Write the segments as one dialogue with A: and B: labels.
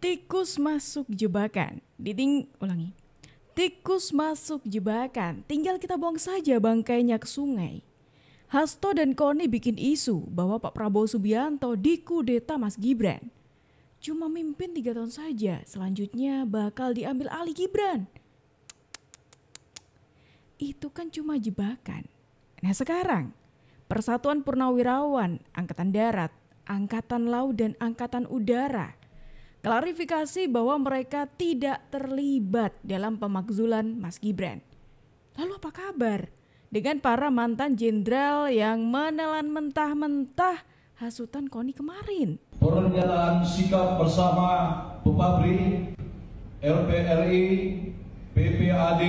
A: Tikus masuk jebakan. Ulangi. Tikus masuk jebakan. Tinggal kita buang saja bangkainya ke sungai. Hasto dan Koni bikin isu bahwa Pak Prabowo Subianto dikudeta Mas Gibran. Cuma mimpin 3 tahun saja, selanjutnya bakal diambil alih Gibran. Itu kan cuma jebakan. Nah sekarang, Persatuan Purnawirawan, Angkatan Darat, Angkatan Laut dan Angkatan Udara klarifikasi bahwa mereka tidak terlibat dalam pemakzulan Mas Gibran. Lalu apa kabar dengan para mantan jenderal yang menelan mentah-mentah hasutan Koni kemarin?
B: Pernyataan sikap bersama Pepabri, LPRI, PPAD,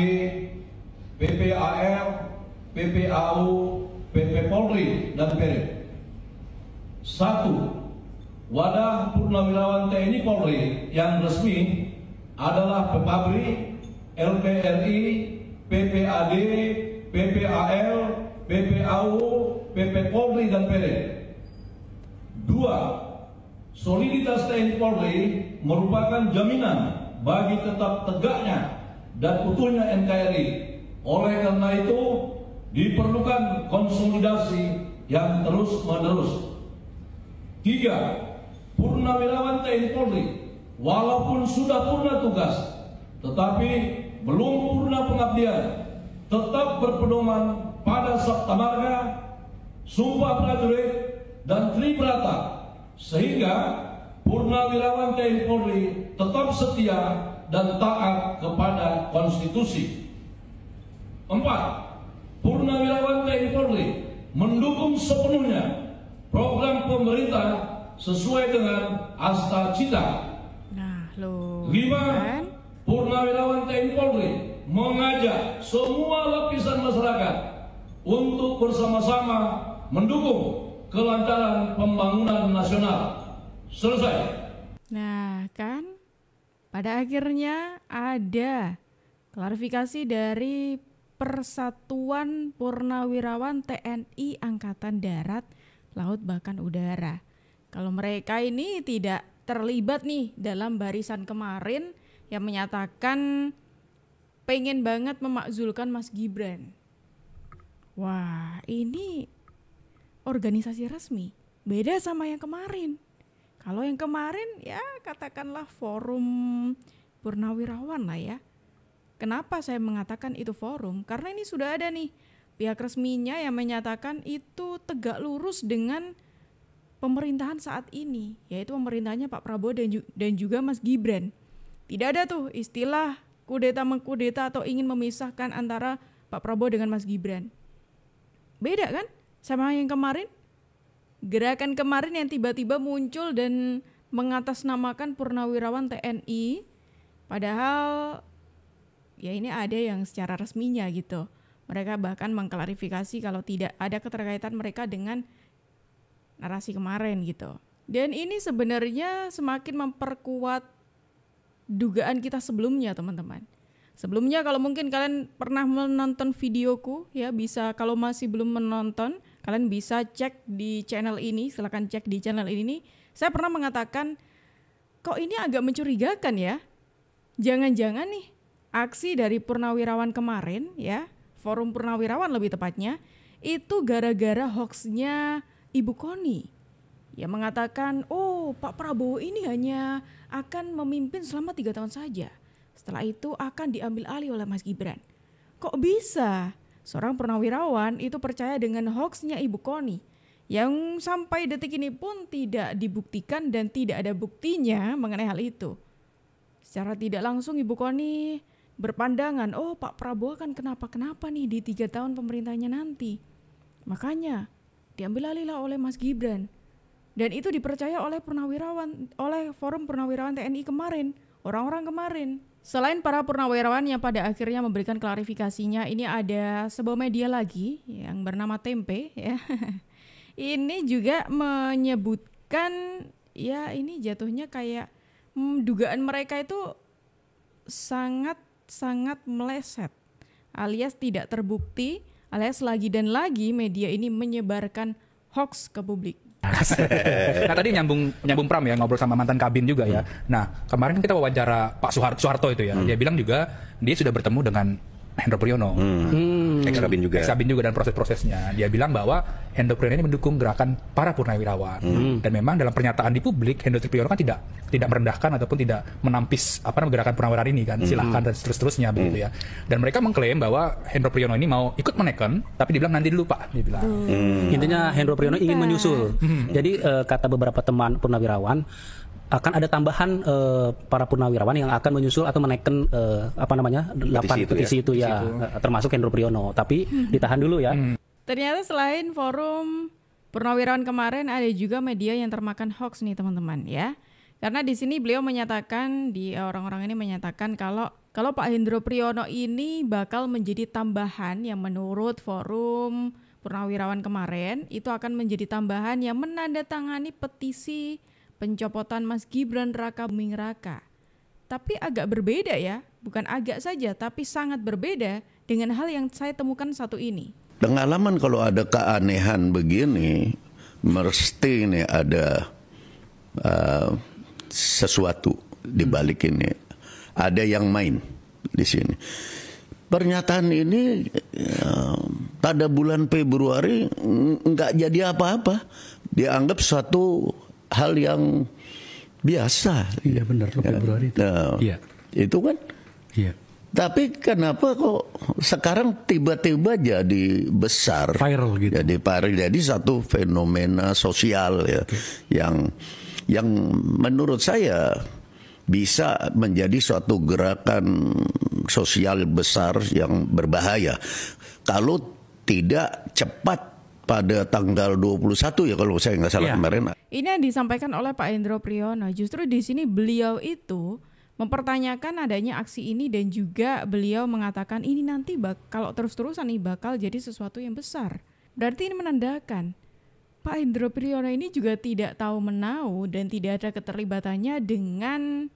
B: PPAL, PPAU, PP Polri, dan Perim. 1. Wadah Purnawirawan TNI Polri yang resmi adalah Pepabri, LPRI, PPAD, PPAL, PPAU, PP Polri, dan Perim. 2. Soliditas TNI Polri merupakan jaminan bagi tetap tegaknya dan utuhnya NKRI. Oleh karena itu, diperlukan konsolidasi yang terus-menerus. 3. Purnawirawan TNI Polri walaupun sudah purna tugas tetapi belum purna pengabdian tetap berpedoman pada Sabta Marga, Sumpah Prajurit, dan Tribrata sehingga Purnawirawan TNI Polri tetap setia dan taat kepada konstitusi. 4. Purnawirawan TNI Polri mendukung sepenuhnya program pemerintah sesuai dengan Asta Cita.
A: Nah, loh.
B: 5. Purnawirawan TNI Polri mengajak semua lapisan masyarakat untuk bersama-sama mendukung kelancaran pembangunan nasional. Selesai.
A: Nah, kan pada akhirnya ada klarifikasi dari Persatuan Purnawirawan TNI Angkatan Darat, Laut, bahkan Udara. Kalau mereka ini tidak terlibat nih dalam barisan kemarin yang menyatakan pengen banget memakzulkan Mas Gibran. Wah, ini organisasi resmi. Beda sama yang kemarin. Kalau yang kemarin ya katakanlah forum Purnawirawan lah ya. Kenapa saya mengatakan itu forum? Karena ini sudah ada nih pihak resminya yang menyatakan itu tegak lurus dengan pemerintahan saat ini, yaitu pemerintahnya Pak Prabowo dan juga Mas Gibran. Tidak ada tuh istilah kudeta mengkudeta atau ingin memisahkan antara Pak Prabowo dengan Mas Gibran. Beda kan sama yang kemarin? Gerakan kemarin yang tiba-tiba muncul dan mengatasnamakan Purnawirawan TNI, padahal ya ini ada yang secara resminya gitu. Mereka bahkan mengklarifikasi kalau tidak ada keterkaitan mereka dengan narasi kemarin gitu. Dan ini sebenarnya semakin memperkuat dugaan kita sebelumnya, teman-teman. Sebelumnya kalau mungkin kalian pernah menonton videoku ya, bisa, kalau masih belum menonton kalian bisa cek di channel ini, silakan cek di channel ini. Saya pernah mengatakan kok ini agak mencurigakan ya. Jangan-jangan nih aksi dari Purnawirawan kemarin ya, forum Purnawirawan lebih tepatnya, itu gara-gara hoaxnya Ibu Koni yang mengatakan, oh Pak Prabowo ini hanya akan memimpin selama 3 tahun saja. Setelah itu akan diambil alih oleh Mas Gibran. Kok bisa seorang purnawirawan itu percaya dengan hoaxnya Ibu Koni yang sampai detik ini pun tidak dibuktikan dan tidak ada buktinya mengenai hal itu. Secara tidak langsung Ibu Koni berpandangan, oh Pak Prabowo kan kenapa-kenapa nih di 3 tahun pemerintahnya nanti. Makanya diambil alih oleh Mas Gibran. Dan itu dipercaya oleh purnawirawan, oleh forum Purnawirawan TNI kemarin, orang-orang kemarin. Selain para purnawirawan yang pada akhirnya memberikan klarifikasinya, ini ada sebuah media lagi yang bernama Tempe ya. Ini juga menyebutkan ya ini jatuhnya kayak dugaan mereka itu sangat meleset, alias tidak terbukti, alias lagi dan lagi media ini menyebarkan hoax ke publik.
C: Nah tadi nyambung Pram ya, ngobrol sama mantan Kabin juga ya. Nah kemarin kita wawancara Pak Soeharto itu ya, dia bilang juga dia sudah bertemu dengan Hendro Priyono,
D: Ex-Kabin juga
C: dan proses-prosesnya. Dia bilang bahwa Hendro Priyono ini mendukung gerakan para purnawirawan, dan memang dalam pernyataan di publik Hendro Priyono kan tidak merendahkan ataupun tidak menampis gerakan purnawirawan ini kan, silahkan dan seterusnya begitu ya. Dan mereka mengklaim bahwa Hendro Priyono ini mau ikut menekan, tapi dibilang nanti dulu Pak, dia bilang.
E: Intinya Hendro Priyono ingin menyusul. Jadi kata beberapa teman purnawirawan, akan ada tambahan para purnawirawan yang akan menyusul atau menaikkan 8 petisi itu ya, termasuk Hendro Priyono. Tapi ditahan dulu ya.
A: Ternyata selain forum purnawirawan kemarin ada juga media yang termakan hoax nih teman-teman ya. Karena di sini beliau menyatakan, orang-orang ini menyatakan kalau Pak Hendro Priyono ini bakal menjadi tambahan yang menurut forum purnawirawan kemarin itu akan menjadi tambahan yang menandatangani petisi pencopotan Mas Gibran Raka Buming Raka. Tapi agak berbeda ya, bukan agak saja, tapi sangat berbeda dengan hal yang saya temukan satu ini.
F: Pengalaman kalau ada keanehan begini, mesti ini ada sesuatu di balik ini. Ada yang main di sini. Pernyataan ini pada bulan Februari nggak jadi apa-apa. Dianggap suatu hal yang biasa.
D: Iya benar, Februari itu.
F: Nah,
D: iya.
F: Itu kan.
D: Iya.
F: Tapi kenapa kok sekarang tiba-tiba jadi besar,
D: viral gitu.
F: Jadi viral, jadi satu fenomena sosial ya, yang menurut saya bisa menjadi suatu gerakan sosial besar yang berbahaya kalau tidak cepat pada tanggal 21 ya kalau saya nggak salah kemarin.
A: Ini yang disampaikan oleh Pak Hendro Priyono. Justru di sini beliau itu mempertanyakan adanya aksi ini dan juga beliau mengatakan ini nanti kalau terus-terusan nih bakal jadi sesuatu yang besar. Berarti ini menandakan Pak Hendro Priyono ini juga tidak tahu menau dan tidak ada keterlibatannya dengan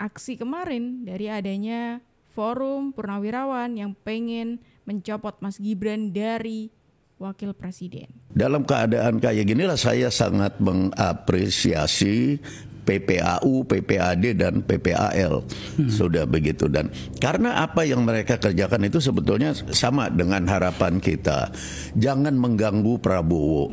A: aksi kemarin dari adanya forum purnawirawan yang pengen mencopot Mas Gibran dari Wakil Presiden.
F: Dalam keadaan kayak ginilah saya sangat mengapresiasi PPAU, PPAD dan PPAL sudah begitu, dan karena apa yang mereka kerjakan itu sebetulnya sama dengan harapan kita. Jangan mengganggu Prabowo.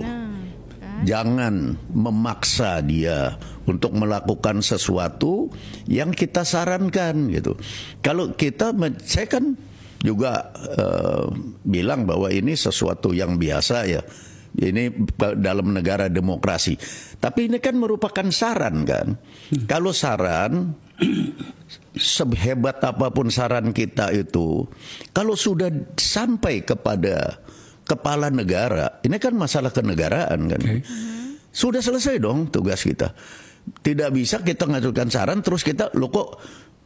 F: Jangan memaksa dia untuk melakukan sesuatu yang kita sarankan gitu. Kalau saya kan juga bilang bahwa ini sesuatu yang biasa ya. Ini dalam negara demokrasi. Tapi ini kan merupakan saran kan. Kalau saran, sehebat apapun saran kita itu, kalau sudah sampai kepada kepala negara, ini kan masalah kenegaraan kan. Sudah selesai dong tugas kita. Tidak bisa kita ngajukan saran terus kita, loh kok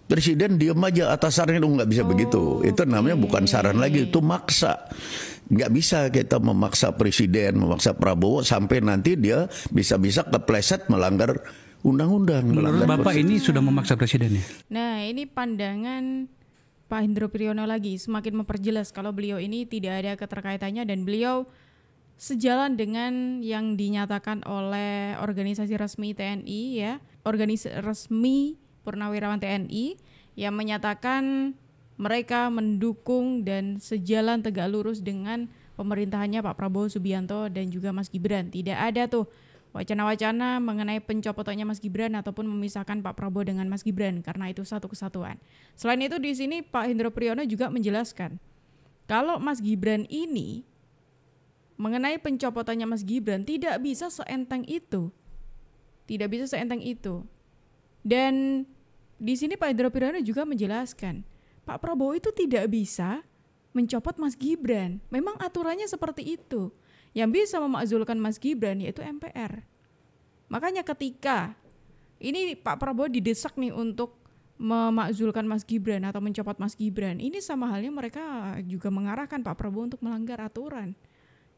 F: Presiden diam aja atas saran itu, nggak bisa begitu. Itu namanya bukan saran lagi, itu maksa. Nggak bisa kita memaksa Presiden, memaksa Prabowo sampai nanti dia bisa-bisa kepleset melanggar undang-undang.
D: Menurut Bapak ini sudah memaksa Presiden ya?
A: Nah ini pandangan Pak Hendro Priyono lagi semakin memperjelas kalau beliau ini tidak ada keterkaitannya dan beliau sejalan dengan yang dinyatakan oleh organisasi resmi TNI ya, organisasi resmi Purnawirawan TNI yang menyatakan mereka mendukung dan sejalan tegak lurus dengan pemerintahannya Pak Prabowo Subianto dan juga Mas Gibran. Tidak ada tuh wacana-wacana mengenai pencopotannya Mas Gibran ataupun memisahkan Pak Prabowo dengan Mas Gibran karena itu satu kesatuan. Selain itu di sini Pak Hendro Priyono juga menjelaskan kalau Mas Gibran ini mengenai pencopotannya Mas Gibran tidak bisa seenteng itu. Tidak bisa seenteng itu. Dan di sini Pak Hendro Priyono juga menjelaskan, Pak Prabowo itu tidak bisa mencopot Mas Gibran. Memang aturannya seperti itu. Yang bisa memakzulkan Mas Gibran yaitu MPR. Makanya ketika ini Pak Prabowo didesak nih untuk memakzulkan Mas Gibran atau mencopot Mas Gibran, ini sama halnya mereka juga mengarahkan Pak Prabowo untuk melanggar aturan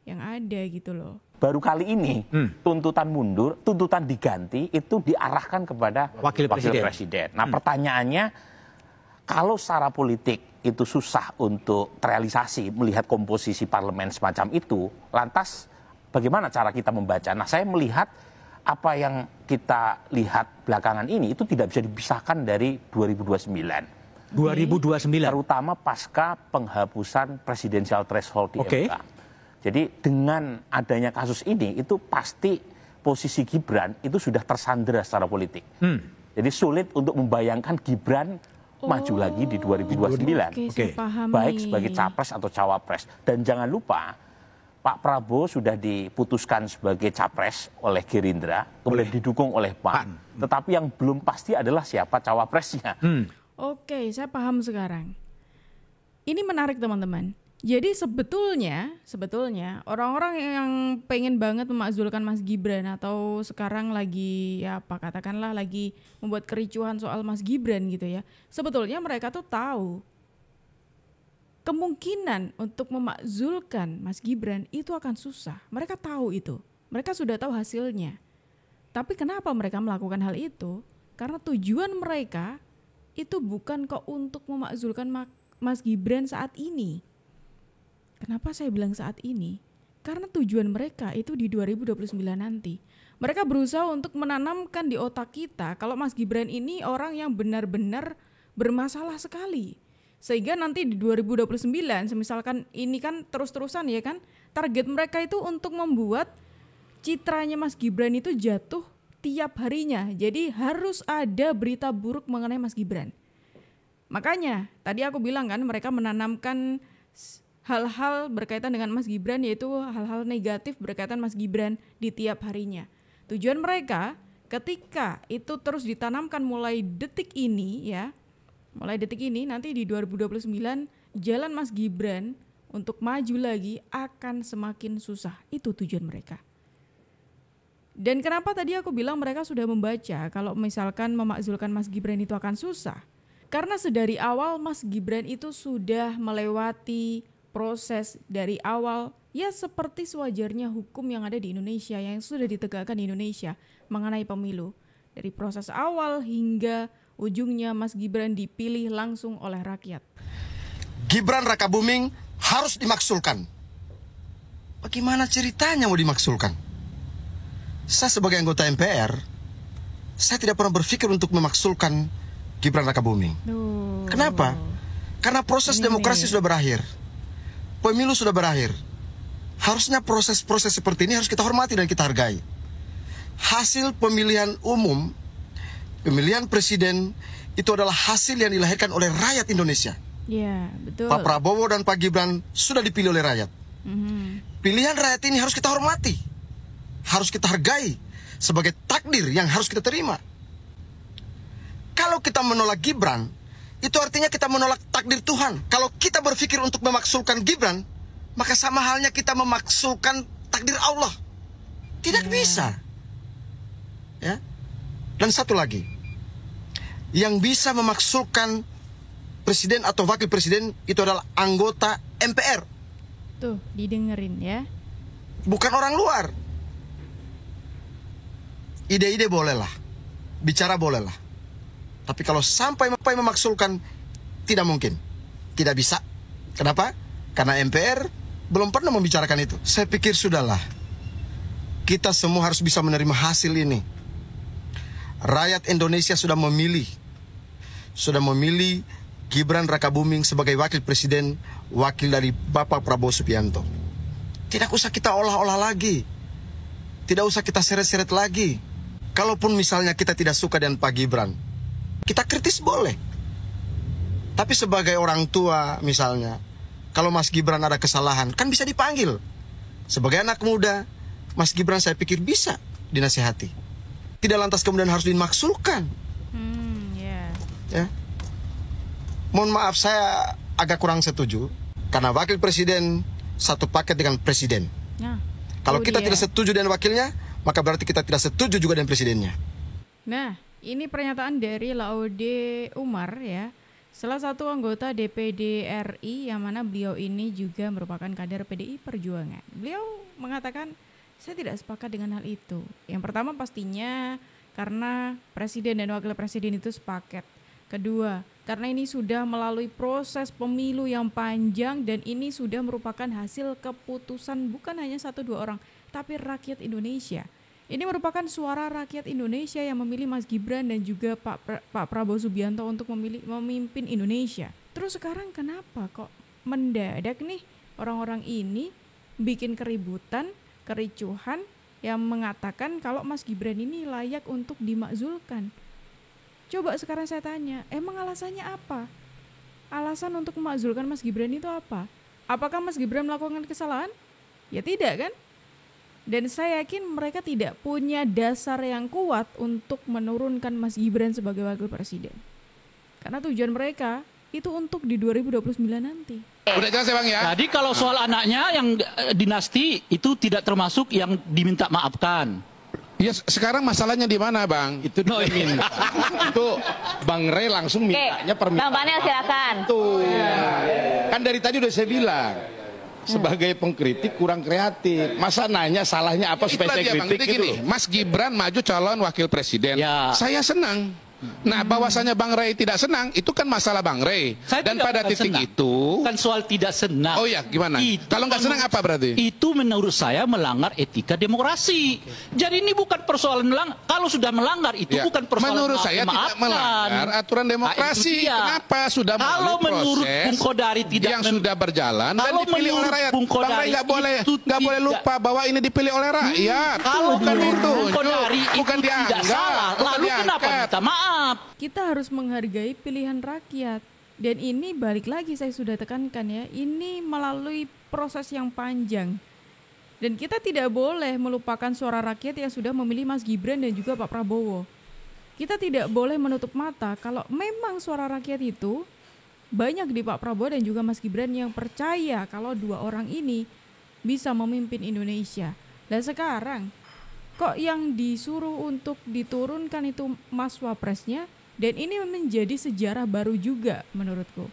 A: yang ada gitu loh.
G: Baru kali ini tuntutan mundur, tuntutan diganti itu diarahkan kepada Wakil Presiden. Nah pertanyaannya, kalau secara politik itu susah untuk terrealisasi melihat komposisi parlemen semacam itu, lantas bagaimana cara kita membaca? Nah, saya melihat apa yang kita lihat belakangan ini itu tidak bisa dipisahkan dari 2029.
H: 2029.
G: Terutama pasca penghapusan presidensial threshold di MK. Jadi dengan adanya kasus ini itu pasti posisi Gibran itu sudah tersandera secara politik. Jadi sulit untuk membayangkan Gibran maju lagi di 2029. Baik sebagai capres atau cawapres. Dan jangan lupa Pak Prabowo sudah diputuskan sebagai capres oleh Gerindra, kemudian didukung oleh PAN. Tetapi yang belum pasti adalah siapa cawapresnya.
A: Oke, saya paham sekarang. Ini menarik teman-teman. Jadi sebetulnya orang-orang yang pengen banget memakzulkan Mas Gibran atau sekarang lagi ya apa katakanlah lagi membuat kericuhan soal Mas Gibran gitu ya. Sebetulnya mereka tuh tahu kemungkinan untuk memakzulkan Mas Gibran itu akan susah. Mereka tahu itu. Mereka sudah tahu hasilnya. Tapi kenapa mereka melakukan hal itu? Karena tujuan mereka itu bukan kok untuk memakzulkan Mas Gibran saat ini. Kenapa saya bilang saat ini? Karena tujuan mereka itu di 2029 nanti. Mereka berusaha untuk menanamkan di otak kita kalau Mas Gibran ini orang yang benar-benar bermasalah sekali. Sehingga nanti di 2029, misalkan ini kan terus-terusan ya kan, target mereka itu untuk membuat citranya Mas Gibran itu jatuh tiap harinya. Jadi harus ada berita buruk mengenai Mas Gibran. Makanya tadi aku bilang kan mereka menanamkan hal-hal berkaitan dengan Mas Gibran, yaitu hal-hal negatif berkaitan Mas Gibran di tiap harinya. Tujuan mereka ketika itu terus ditanamkan mulai detik ini ya, mulai detik ini nanti di 2029 jalan Mas Gibran untuk maju lagi akan semakin susah. Itu tujuan mereka. Dan kenapa tadi aku bilang mereka sudah membaca kalau misalkan memakzulkan Mas Gibran itu akan susah? Karena sedari awal Mas Gibran itu sudah melewati proses dari awal, ya seperti sewajarnya hukum yang ada di Indonesia, yang sudah ditegakkan di Indonesia mengenai pemilu. Dari proses awal hingga ujungnya Mas Gibran dipilih langsung oleh rakyat.
I: Gibran Rakabuming harus dimaksulkan. Bagaimana ceritanya mau dimaksulkan? Saya sebagai anggota MPR, saya tidak pernah berpikir untuk memaksulkan Gibran Rakabuming. Kenapa? Karena proses demokrasi sudah berakhir. Pemilu sudah berakhir. Harusnya proses-proses seperti ini harus kita hormati dan kita hargai. Hasil pemilihan umum, pemilihan presiden itu adalah hasil yang dilahirkan oleh rakyat Indonesia.
A: Iya, betul.
I: Pak Prabowo dan Pak Gibran sudah dipilih oleh rakyat. Pilihan rakyat ini harus kita hormati, harus kita hargai sebagai takdir yang harus kita terima. Kalau kita menolak Gibran, itu artinya kita menolak takdir Tuhan. Kalau kita berpikir untuk memaksulkan Gibran, maka sama halnya kita memaksulkan takdir Allah. Tidak bisa. Ya. Dan satu lagi, yang bisa memaksulkan presiden atau wakil presiden itu adalah anggota MPR.
A: Tuh, didengerin ya.
I: Bukan orang luar. Ide-ide bolehlah, bicara bolehlah. Tapi kalau sampai memaksulkan, tidak mungkin. Tidak bisa. Kenapa? Karena MPR belum pernah membicarakan itu. Saya pikir sudahlah. Kita semua harus bisa menerima hasil ini. Rakyat Indonesia sudah memilih. Sudah memilih Gibran Rakabuming sebagai wakil presiden, wakil dari Bapak Prabowo Subianto. Tidak usah kita olah-olah lagi. Tidak usah kita seret-seret lagi. Kalaupun misalnya kita tidak suka dengan Pak Gibran, kita kritis boleh. Tapi sebagai orang tua misalnya, kalau Mas Gibran ada kesalahan, kan bisa dipanggil. Sebagai anak muda, Mas Gibran saya pikir bisa dinasihati. Tidak lantas kemudian harus dimaksulkan. Ya. Mohon maaf, saya agak kurang setuju. Karena wakil presiden satu paket dengan presiden. Kalau kita tidak setuju dengan wakilnya, maka berarti kita tidak setuju juga dengan presidennya.
A: Nah, ini pernyataan dari Laude Umar ya, salah satu anggota DPD RI yang mana beliau ini juga merupakan kader PDI Perjuangan. Beliau mengatakan, saya tidak sepakat dengan hal itu. Yang pertama pastinya karena presiden dan wakil presiden itu sepaket. Kedua, karena ini sudah melalui proses pemilu yang panjang dan ini sudah merupakan hasil keputusan bukan hanya 1-2 orang, tapi rakyat Indonesia. Ini merupakan suara rakyat Indonesia yang memilih Mas Gibran dan juga Pak Prabowo Subianto untuk memimpin Indonesia. Terus sekarang kenapa kok mendadak nih orang-orang ini bikin keributan, kericuhan yang mengatakan kalau Mas Gibran ini layak untuk dimakzulkan? Coba sekarang saya tanya, emang alasannya apa? Alasan untuk memakzulkan Mas Gibran itu apa? Apakah Mas Gibran melakukan kesalahan? Ya tidak kan? Dan saya yakin mereka tidak punya dasar yang kuat untuk menurunkan Mas Gibran sebagai wakil presiden. Karena tujuan mereka itu untuk di 2029 nanti.
H: Udah jelas ya Bang ya? Jadi kalau soal anaknya yang dinasti itu tidak termasuk yang diminta maafkan. Ya sekarang masalahnya di mana Bang? Itu diminta. Itu Bang Rey langsung mintanya permintaan.
J: Bang Panel silakan.
H: Tuh. Kan dari tadi udah saya bilang. Sebagai pengkritik kurang kreatif. Masa nanya salahnya apa supaya saya kritik gitu. Gini, Mas Gibran maju calon wakil presiden. Ya. Saya senang. Nah, bahwasanya Bang Rey tidak senang, itu kan masalah Bang Rey. Dan pada titik senang. Itu kan soal tidak senang. Oh ya, gimana? Kalau nggak senang apa berarti? Itu menurut saya melanggar etika demokrasi. Jadi ini bukan persoalan melanggar. Kalau sudah melanggar itu bukan persoalan. Menurut saya tidak melanggar aturan demokrasi. Kenapa sudah kalau menurut Bung Kodari tidak yang sudah berjalan dan dipilih oleh rakyat? Bung Rey nggak boleh lupa bahwa ini dipilih oleh rakyat. Kalau bukan itu, bukan dianggap. Lalu kenapa minta maaf?
A: Kita harus menghargai pilihan rakyat. Dan ini balik lagi saya sudah tekankan ya, ini melalui proses yang panjang. Dan kita tidak boleh melupakan suara rakyat yang sudah memilih Mas Gibran dan juga Pak Prabowo. Kita tidak boleh menutup mata kalau memang suara rakyat itu banyak di Pak Prabowo dan juga Mas Gibran yang percaya kalau dua orang ini bisa memimpin Indonesia. Dan sekarang kok yang disuruh untuk diturunkan itu Mas Wapresnya, dan ini menjadi sejarah baru juga menurutku.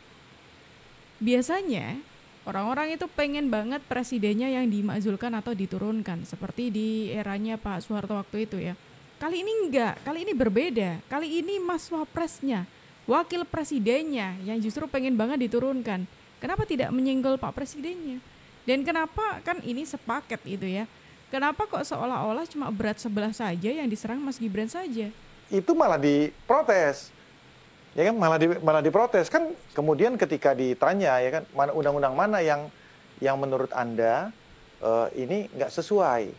A: Biasanya orang-orang itu pengen banget presidennya yang dimakzulkan atau diturunkan, seperti di eranya Pak Soeharto waktu itu ya. Kali ini enggak, kali ini berbeda. Kali ini Mas Wapresnya, wakil presidennya yang justru pengen banget diturunkan. Kenapa tidak menyenggol Pak Presidennya? Dan kenapa kan ini sepaket itu ya? Kenapa kok seolah-olah cuma berat sebelah saja yang diserang Mas Gibran saja?
K: Itu malah diprotes. Ya kan malah diprotes kan, kemudian ketika ditanya ya kan, mana undang-undang mana yang menurut Anda ini nggak sesuai.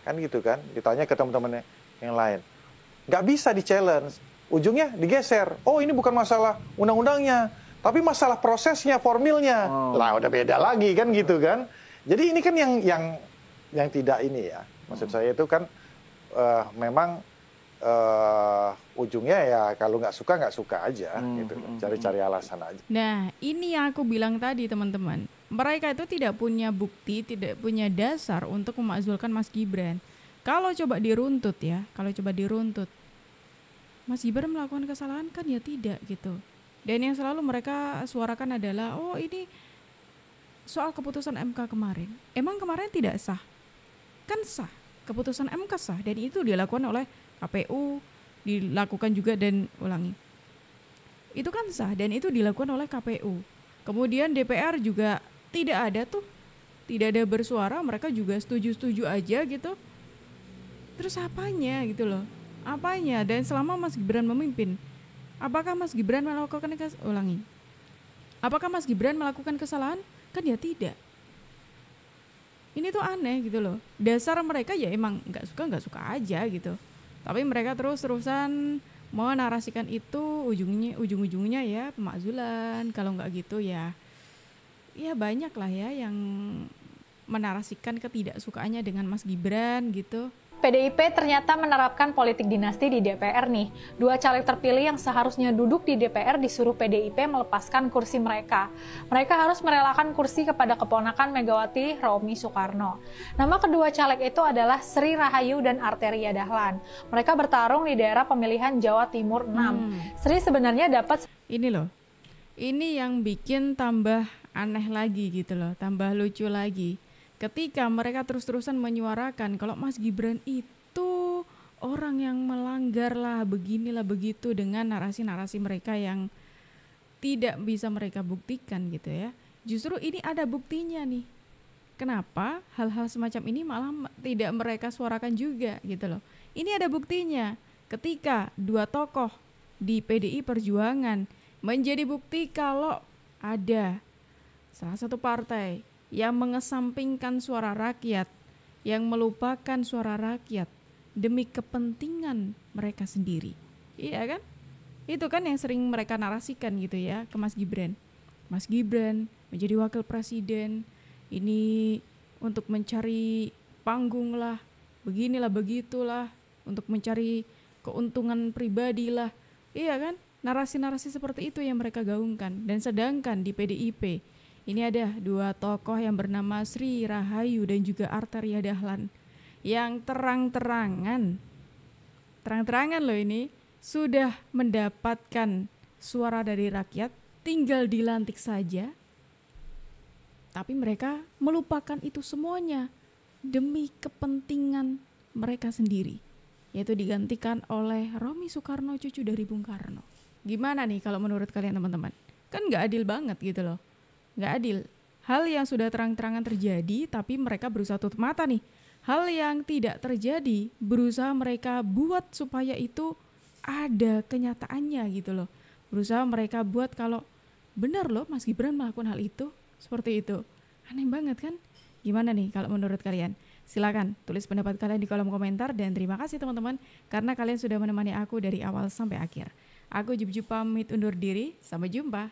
K: Kan gitu kan, ditanya ke teman-teman yang lain. Nggak bisa di-challenge. Ujungnya digeser. Oh, ini bukan masalah undang-undangnya, tapi masalah prosesnya, formilnya. Lah udah beda lagi kan gitu kan. Jadi ini kan yang tidak ini ya, maksud saya itu kan memang ujungnya ya kalau nggak suka aja gitu, cari-cari alasan aja.
A: Nah ini yang aku bilang tadi teman-teman, mereka itu tidak punya bukti, tidak punya dasar untuk memakzulkan Mas Gibran. Kalau coba diruntut ya, Mas Gibran melakukan kesalahan kan ya tidak gitu. Dan yang selalu mereka suarakan adalah, oh ini soal keputusan MK kemarin, emang kemarin tidak sah? Kan sah, keputusan MK sah, dan itu dilakukan oleh KPU, dilakukan juga dan itu kan sah dan itu dilakukan oleh KPU. Kemudian DPR juga tidak ada bersuara, mereka juga setuju aja gitu. Terus apanya gitu loh, apanya? Dan selama Mas Gibran memimpin, apakah Mas Gibran melakukan apakah Mas Gibran melakukan kesalahan? Kan ya tidak. Ini tuh aneh gitu loh. Dasar mereka ya emang nggak suka aja gitu. Tapi mereka terus-terusan menarasikan itu, ujung-ujungnya ya pemakzulan. Kalau nggak gitu ya banyak lah ya yang menarasikan ketidaksukaannya dengan Mas Gibran gitu.
J: PDIP ternyata menerapkan politik dinasti di DPR nih. Dua caleg terpilih yang seharusnya duduk di DPR disuruh PDIP melepaskan kursi mereka. Mereka harus merelakan kursi kepada keponakan Megawati, Romi Soekarno. Nama kedua caleg itu adalah Sri Rahayu dan Arteria Dahlan. Mereka bertarung di daerah pemilihan Jawa Timur 6. Sri sebenarnya dapat...
A: Ini loh, ini yang bikin tambah aneh lagi gitu loh, tambah lucu lagi. Ketika mereka terus-terusan menyuarakan kalau Mas Gibran itu orang yang melanggar lah, beginilah begitu, dengan narasi-narasi mereka yang tidak bisa mereka buktikan gitu ya. Justru ini ada buktinya nih. kenapa hal-hal semacam ini malah tidak mereka suarakan juga gitu loh. Ini ada buktinya ketika dua tokoh di PDI Perjuangan menjadi bukti kalau ada salah satu partai yang mengesampingkan suara rakyat, yang melupakan suara rakyat demi kepentingan mereka sendiri. Iya kan? Itu kan yang sering mereka narasikan gitu ya ke Mas Gibran. Mas Gibran menjadi wakil presiden ini untuk mencari panggung lah, beginilah begitulah, untuk mencari keuntungan pribadi lah. Iya kan? Narasi-narasi seperti itu yang mereka gaungkan. Dan sedangkan di PDIP ini ada dua tokoh yang bernama Sri Rahayu dan juga Arteria Dahlan yang terang-terangan loh ini sudah mendapatkan suara dari rakyat, tinggal dilantik saja. Tapi mereka melupakan itu semuanya demi kepentingan mereka sendiri, yaitu digantikan oleh Romy Soekarno, cucu dari Bung Karno. Gimana nih kalau menurut kalian teman-teman? Kan nggak adil banget gitu loh. Nggak adil. Hal yang sudah terang-terangan terjadi, tapi mereka berusaha tutup mata nih. Hal yang tidak terjadi, berusaha mereka buat supaya itu ada kenyataannya gitu loh. Berusaha mereka buat kalau benar loh Mas Gibran melakukan hal itu. Seperti itu. Aneh banget kan? Gimana nih kalau menurut kalian? Silakan tulis pendapat kalian di kolom komentar dan terima kasih teman-teman karena kalian sudah menemani aku dari awal sampai akhir. Aku Jup pamit undur diri. Sampai jumpa.